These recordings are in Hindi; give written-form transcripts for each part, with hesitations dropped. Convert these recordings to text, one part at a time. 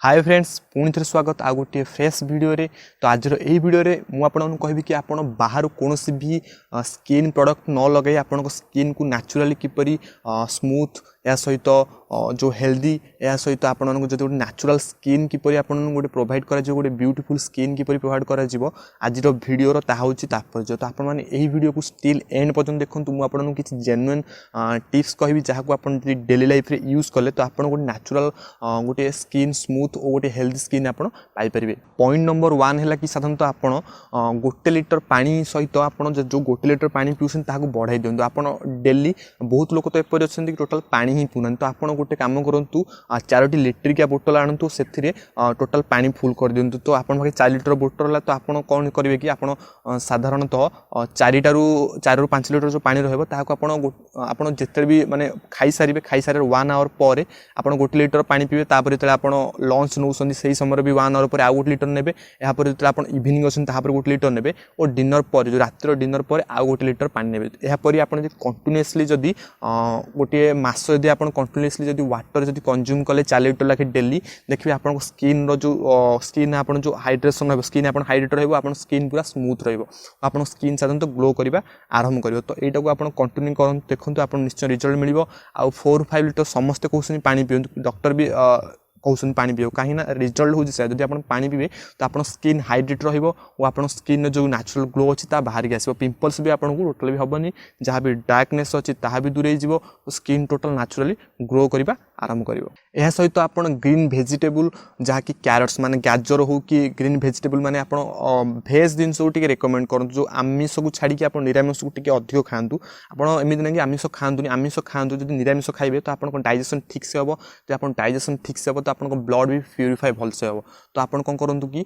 हाय फ्रेंड्स पुणी थे स्वागत आ गोटे फ्रेश वीडियो रे। तो आज यही वीडियो रे मु आपन कहबी कि आपण बाहर कौन भी स्किन प्रोडक्ट न लगे आपण स्किन को नेचुरली किपरि स्मूथ या सहित जो हेल्दी या सहित आपण जो गोटे नेचुरल स्किन किपरि आपण गोटे प्रोवाइड करा जो गोटे ब्यूटीफुल स्किन किपरि प्रोवाइड करा जिवो आज वीडियो ता होची तात्पर्य। तो आपण माने एही वीडियो को स्टिल एंड पर्यंत देखंतु मु आपण किछि जेन्युइन टिप्स कहबी जहा को आपण डेली लाइफ रे यूज कले तो आपण गोटे नेचुरल गोटे स्किन स्मूथ और गोटे हेल्दी स्किन आपण पाई परिबे। पॉइंट नंबर 1 है कि साधारणतः आपण गोटे लिटर पानी सहित आपण जो गोटे लिटर पानी पिउछन ताको बढ़ाई दियंतु। आपण डेली बहुत लोक तो एपरि अछन कि टोटल पानी ही पिउनन तो आपण गोटे काम करंतु 4टी लिटरिका बोतल आणंतु सेथिरे टोटल पानी फुल कर दियंतु। तो आपण भागे 4 लिटर बोतल ला तो आपण कोन करिवे कि आपण साधारणतः 4 रु 5 लिटर जो पानी रहबो ताको आपण जेते भी माने खाई सारे 1 आवर पर आपण गोटे लिटर पानी पीबे तापर जेते आपण लंच नौसंदी सही समय भी 1 आवर पर आ गोटे लिटर नेबे या पर जेते आपण इवनिंग अछन ताहा पर गोटे लिटर नेबे और डिनर पर जो रातिर डिनर पर आ गोटे लिटर पानी नेबे। या पर आपण जे कंटीन्यूअसली जदी गोटे मास जदी आपण कंटीन्यूअसली जदी वाटर जदी कंज्यूम कले 4 लिटर लाखे डेली देखिबे आपण स्किन रो जो स्किन आपण जो हाइड्रेशन हो स्किन आपण हाइड्रेट रहबो आपण स्किन पूरा स्मूथ रहबो आपण स्किन साधारणतः ग्लो करबा आरंभ करिवो। तो एटा को आपण कंटिन्यू करन देखंतु आपण निश्चय रिजल्ट मिलिवो। आ 4-5 लिटर समस्त कोसनी पानी पियंतु डॉक्टर भी कौन पानी पीओ कहीं रिजल्ट हो जब आप पानी पीबे तो आप स्किन हाइड्रेट रहिबो और आप स्किन जो नेचुरल ग्लो अच्छी बाहर की आसो पिंपल्स भी आपको टोटल भी हेनी जहाँ भी डार्कनेस अच्छी ताहा भी दूरे जीवो स्किन टोटल नेचुरली ग्रो करबा आरंभ करिवो। यह सहित आप ग्रीन भेजिटेबल जहाँ कि कैरट्स माने गाजर हो कि ग्रीन भेजिटेबल माने आप भेज जिनस को रेकमेंड करूँ जो आमिष को छाड़ी आप निरामिष को टी अधिक खातु आपड़ एमती ना कि आमिष खातुनि आमिष खातु जो निरामिष खाइबे तो आप डाइजेशन ठीक से हम जो आप डाइजेशन ठीक से हम तो आपन ब्लड भी प्यूरीफाई भलसे हम। तो आपन कौन करूँ कि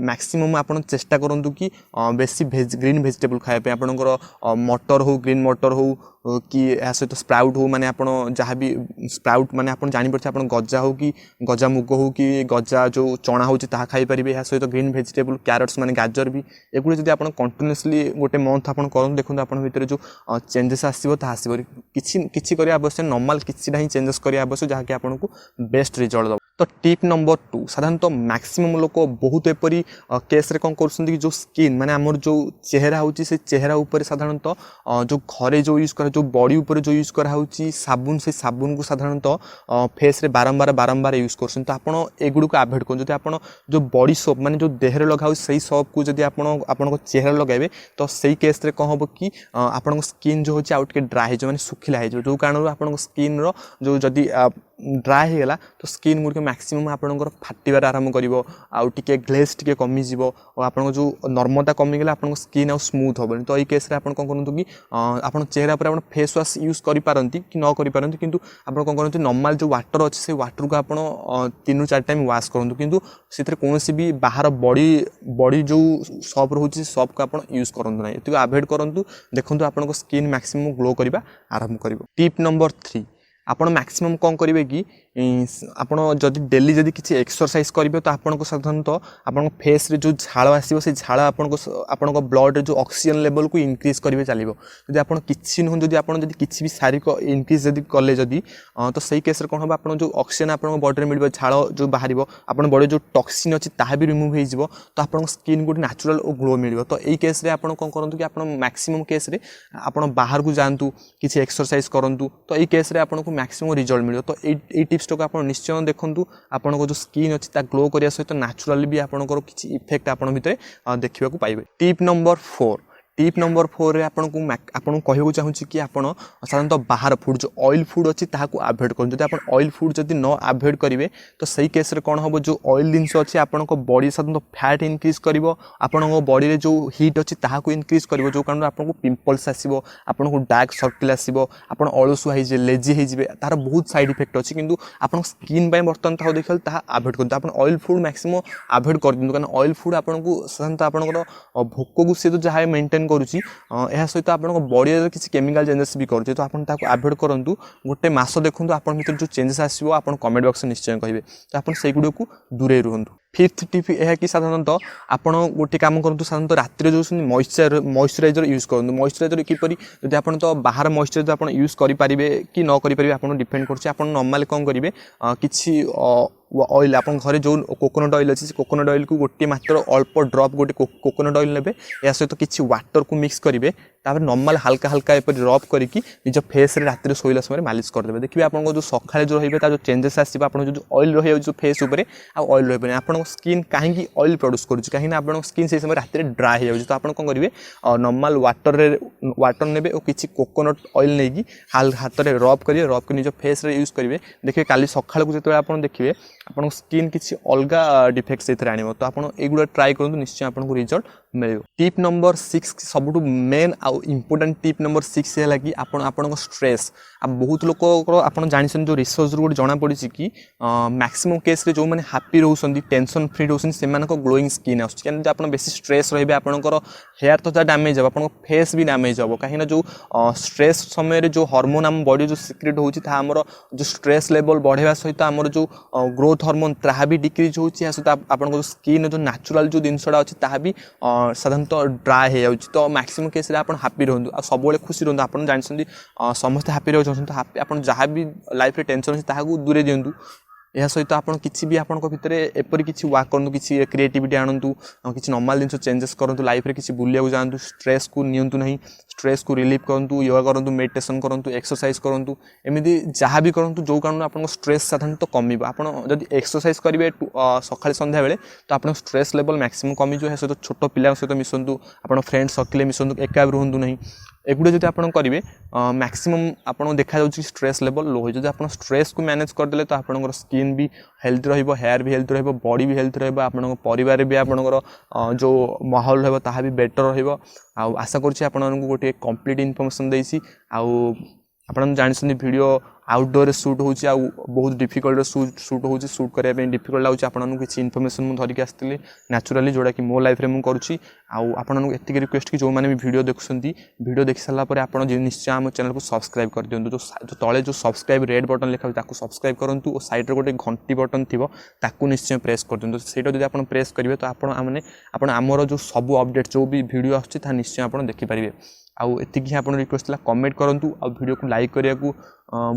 मैक्सिमम आपन चेष्टा करूँ कि बेसी ग्रीन भेजिटेबल खाइबे आपनकर मटर हो ग्रीन मटर हो कि या सहित स्प्राउट हो माने आपण जहाँ भी स्प्राउट माने आपण जानि परछे आपण गजा हो कि गजा मुग हो कि गजा जो चना होची ताहा खाई परिबे। या सहित ग्रीन भेजिटेबल कैरट्स माने गाजर भी एगुडी जदि आपण कंटिन्यूअसली गोटे मंथ आपण करन देखुन आपण भितर जो चेंजेस आसीबो ताहा आसीबो किछि करिया आवश्यक नॉर्मल किछि नाही चेंजेस करिया आवश्यक जहाँ कि आपन को बेस्ट रिजल्ट दो। तो टिप नंबर 2 साधारणतः मैक्सिमम लोक बहुत एपरी केस रे कौन कर जो स्किन माने आमर जो चेहरा होची से चेहरा ऊपर साधारणतः जो घरे जो यूज कर जो बॉडी ऊपर जो यूज करा होची साबुन से साबुन को साधारणतः फेस रे बारंबार यूज करछन। तो आपण एगुड को अवॉइड करन जदि आपण जो बॉडी सोप माने जो देह रे लगाउ सही सोप को जदि आपण को चेहरा लगाइबे तो सही केस रे कह हबो कि आपण स्किन जो होची आउट के ड्राई जो माने सुखिला हे जो कारण आपण स्किन रो जो जदि ड्राई हो गला तो स्किन गुड मैक्सिमम आपंकर फाटिबार आरंभ कर आउे ग्लेज टी कमी जीव और आप जो नर्मता कमीगला आप स्किन आउ स्मूथ हेनी। तो ये केस रे आपण कौन करूँ कि आप चेहरा पर फेस वाश यूज करें कि न करें कि आप कौन करूँ नॉर्मल जो वाटर अच्छे से वाटर को आप 3-4 टाइम वाश करूँ कि से कौन भी बाहर बॉडी जो सॉप रोचे सॉप को आप यूज करूँ ना ये अवॉइड करूँ देखो आप स्किन मैक्सिमम ग्लो करने आरंभ कर। टिप नंबर 3 आपण मैक्सिमम कौन करेंगे कि आपण जदि डेली जदि किसी एक्सरसाइज करेंगे तो आपन को साधारणतः आपण फेस रे जो झाड़ आसो से झाड़ आपण ब्लड जो ऑक्सीजन लेवल को इंक्रीज करेंगे चलो जब आप किसी नुह जब आप किसी भी शारीरिक इंक्रीज जब कले जदि तो सही केस कौन हम आप जो ऑक्सीजन आप बॉडी में मिल झाड़ जो बाहर आप बॉडी जो टॉक्सिन अच्छी ताहा भी रिमूव हो तो आप स्किन गोटे नेचुरल और ग्लो मिल। तो यही केस आप कौन करूँ कि आप मैक्सिमम केस आप बाहर को जातु किसी एक्सरसाइज करूँ तो यही केस आपको मैक्सिमम रिजल्ट मिल। तो ये टिप्स को आप निश्चय देखूँ आपन जो स्किन अच्छी ग्लो करने सहित नेचुरली भी आपंकर किसी इफेक्ट आप भितर देखा पाइबे। टिप नंबर 4 रे आपन कहू चाहूँ कि आप साधारणतः बाहर फूड जो ऑयल फूड अच्छी ताकू अवॉइड करूँ। जब आप ऑयल फूड जब न अवॉइड करेंगे तो सही केस कौन हम जो ऑयल जिनस अच्छी आपण बॉडी साधारणतः फैट इंक्रीज कर आपण बॉडी रे जो हीट अच्छी ताकू इंक्रीज कर जो कारण आपको पिंपल्स आसो आपन को डार्क सर्कल आसो आप अलसुआ हो लेजी होजे तार बहुत साइड इफेक्ट अच्छी कि आप स्किन बर्तमान ताहा देखा ताहा अवॉइड करते आप ऑयल फूड मैक्सिमम अवॉइड कर दिखाँ कारण ऑयल फूड आपको साधारणतः आपंकर भोक को सी जहाँ मेंटेन करुच्ची यह सहित आप बॉडी किसी केमिकल चेंजेस भी करुच्चे। तो आप अवॉइड करूँ गोटे मास देखूँ आप भर जो चेंजेस आसो आप कमेंट बॉक्स निश्चय कहे तो आप गुड़ को दूरे रुहतु। 5th टिप यह कि साधारणतः आपण गोटे काम करूँ साधारणतः रातिर जो मॉइस्चराइजर यूज करूँ मॉइस्चराइजर किपरि जब आप तो बाहर मॉइस्चराइजर आप यूज करेंगे कि न करेंगे आप डिपेंड कर नॉर्मली कौन करेंगे कि ऑयल आप घरे जो कोकोनट ऑयल अच्छी कोकोनट ऑयल को गोटे मात्र अल्प ड्रप गोटे कोकोनट ऑयल ने या सहित किसी वाटर को मिक्स करेंगे तापर नॉर्मल हल्का हल्का एपरी रब करके निज फेस रे रातिर शोला समय मालिश करदे देखिए आपको जो सकाଳେ जो रही जो चेंजेस आसो आप जो ऑयल रही जो फेस उपर ऑयल रही आप स्किन कहीं ऑयल प्रोड्यूस करुँच कहीं आप स्किन से समय रातिर ड्राए हो तो आप कौन करेंगे नॉर्मल वाटर ने और किसी कोकोनट ऑयल नहीं हाथ में रब करेंगे रब कर निज फेस रे यूज करेंगे देखिए काली सकाळ को जो आप देखिए आप स्किन किसी अलग डिफेक्ट से आने तो आप एगुड़ा ट्राए करूँ निश्चय आपको रिजल्ट मिले। टिप नंबर 6 सबुठ मेन आउ इम्पोर्टेंट टिप नंबर 6 है कि आपण स्ट्रेस आ बहुत लोक आप जानते जो रिसर्च गोटे जना पड़ी कि मैक्सिमम केस रे जो मैंने हैप्पी रोचे टेंशन फ्री रोचे से ग्लोइंग स्किन आसो आप बेसी स्ट्रेस रे आपंकर हेयर तो डैमेज हे आप फेस भी डैमेज हे कहीं जो स्ट्रेस समय जो हार्मोन आम बॉडी जो सिक्रेट होमर जो स्ट्रेस लेवल बढ़ेगा सहित आमर जो ग्रोथ हार्मोन ता भी डिक्रिज होता सहित आप स्किन जो नेचुरल जो जिनसा अच्छी ता भी साधारणतः ड्राए हो तो मैक्सिमम केस रे आप हैप्पी रहूँ आ सब खुशी रहूँ आप जानते समस्त हैप्पी रहा आप जहाँ भी लाइफ रे टेंशन अच्छी दूरे दिंतु यह सहित आप किसी भी आपंक भितर एपरी किसी वर्क करूँ किसी क्रिएटिविटी आणतु किसी नॉर्मल जिन चेंजेस करूँ लाइफ रे किसी बुलिया जातु स्ट्रेस को नियंतु नहीं स्ट्रेस को रिलीफ करूँ योगा करूँ मेडिटेशन करूँ एक्सरसाइज करूँ एमती जहाँ भी करूँ जो कारण आप स्ट्रेस साधारणतः कमिब आप जब एक्सरसाइज करेंगे सका संध्या बेले तो आप स्ट्रेस लेवल मैक्सिमम कमिज सहित छोट पिला सहित मिशंतु आप फ्रेंड सर्किल मिशंतु एका रुहतु नहीं एगुड़े जब आप करेंगे मैक्सिमम आप देखा स्ट्रेस लेवल लो हो जब आप स्ट्रेस को मैनेज करदे तो आप स्किन भी हेल्थ रहिबो हेयर भी हेल्थ रहिबो बॉडी भी हेल्थ रहिबो आपन परिवार भी आपनकर जो माहौल रहबो ताहा भी बेटर रहिबो आ आशा करछि आपन गोटे कंप्लीट इन्फॉर्मेशन देछि आ आपन जानछन वीडियो आउटडोर शूट होछि आ बहुत डिफिकल्ट शूट होछि शूट करबा पे डिफिकल्ट लागछि आपन किछि इन्फॉर्मेशन मु धरिक आस्तिली नेचुरली जोड़ा कि मो लाइफ रे मु करूछि आ आपन एतिक रिक्वेस्ट कि जो माने भी वीडियो देखुछंती वीडियो देख साला परे आपन निश्चय हम चैनल को सब्सक्राइब कर दियंतु जो तळे जो सब्सक्राइब रेड बटन लिखा ताकू सब्सक्राइब करंतु और साइड रे गोटे घंटी बटन थिबो ताकू निश्चय प्रेस कर दियंतु सेटा जदि आपन प्रेस करिवे तो आपन हमर जो सब अपडेट जो भी वीडियो आछी ता निश्चय आपन देखि परिबे आउ एतिक ही आपन रिक्वेस्ट ला कमेंट करंतु आ वीडियो को लाइक करिया को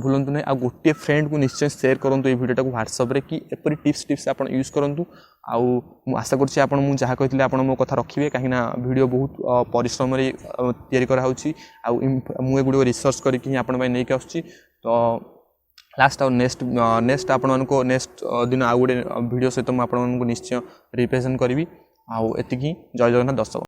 भूलंतु नहीं आ गोटे फ्रेंड को निश्चय शेयर करंतु ए वीडियोटा को व्हाट्सएप रे कि एपरी टिप्स आपन यूज करंतु आउ मु आशा करछि आपन मु जहा कहितले आपन मो कथा रखिबे काहे ना वीडियो बहुत परिश्रम रे तयारी करा होछि आउ मु एगुडो रिसर्च करि कि आपन भाई नै के आछछि तो लास्ट और नेक्स्ट आपको नेक्स्ट दिन आउ गोटे वीडियो सहित मुझे आपको निश्चय रिप्रेजेंट करी आउ एतिकी जय जगन्नाथ दर्शक।